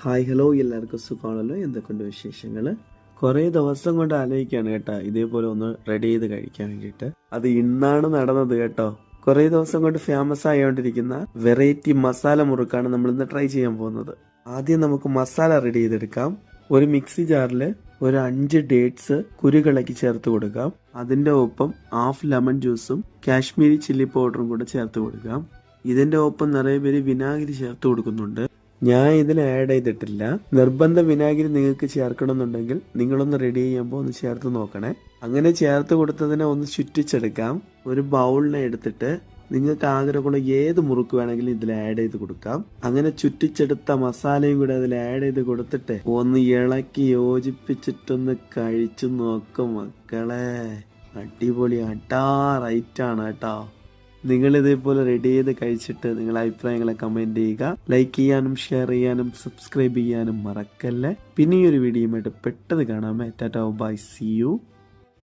Hi hello, എല്ലാവർക്കും സുഖമാണല്ലോ. എന്തൊക്കെയുണ്ട് വിശേഷങ്ങൾ? കുറേ ദിവസം കൊണ്ട് ആലോചിക്കുകയാണ് കേട്ടോ, ഇതേപോലെ ഒന്ന് റെഡി ചെയ്ത് കഴിക്കാൻ വേണ്ടിയിട്ട്. അത് ഇന്നാണ് നടന്നത് കേട്ടോ. കുറേ ദിവസം കൊണ്ട് ഫേമസ് ആയോണ്ടിരിക്കുന്ന വെറൈറ്റി മസാല മുറുക്കാണ് നമ്മൾ ഇന്ന് ട്രൈ ചെയ്യാൻ പോകുന്നത്. ആദ്യം നമുക്ക് മസാല റെഡി ചെയ്തെടുക്കാം. ഒരു മിക്സി ജാറിൽ ഒരു 5 ഡേറ്റ്സ് കുരുകളക്കി ചേർത്ത് കൊടുക്കാം. അതിന്റെ ഒപ്പം ഹാഫ് ലെമൺ ജ്യൂസും കാശ്മീരി ചില്ലി പൗഡറും കൂടെ ചേർത്ത് കൊടുക്കാം. ഇതിന്റെ ഒപ്പം നിറയെ പേര് വിനാഗിരി ചേർത്ത് കൊടുക്കുന്നുണ്ട്. ഞാൻ ഇതിൽ ആഡ് ചെയ്തിട്ടില്ല. നിർബന്ധ വിനാഗിരി നിങ്ങൾക്ക് ചേർക്കണമെന്നുണ്ടെങ്കിൽ നിങ്ങളൊന്ന് റെഡി ചെയ്യുമ്പോൾ ഒന്ന് ചേർത്ത് നോക്കണേ. അങ്ങനെ ചേർത്ത് കൊടുത്തതിനെ ഒന്ന് ചുറ്റിച്ചെടുക്കാം. ഒരു ബൗളിനെ എടുത്തിട്ട് നിങ്ങൾക്ക് ആഗ്രഹമുള്ള ഏത് മുറുക്ക് വേണമെങ്കിലും ഇതിൽ ആഡ് ചെയ്ത് കൊടുക്കാം. അങ്ങനെ ചുറ്റിച്ചെടുത്ത മസാലയും കൂടെ അതിൽ ആഡ് ചെയ്ത് കൊടുത്തിട്ട് ഒന്ന് ഇളക്കി യോജിപ്പിച്ചിട്ടൊന്ന് കഴിച്ചു നോക്കും മക്കളെ. അടിപൊളി റൈറ്റാണ് കേട്ടോ. നിങ്ങൾ ഇതേപോലെ റെഡി ചെയ്ത് കഴിച്ചിട്ട് നിങ്ങളുടെ അഭിപ്രായങ്ങളെ കമന്റ് ചെയ്യുക. ലൈക്ക് ചെയ്യാനും ഷെയർ ചെയ്യാനും സബ്സ്ക്രൈബ് ചെയ്യാനും മറക്കല്ലേ. പിന്നെ ഈ ഒരു വീഡിയോയുമായിട്ട് പെട്ടെന്ന് കാണാമേ. Tata bye, see U.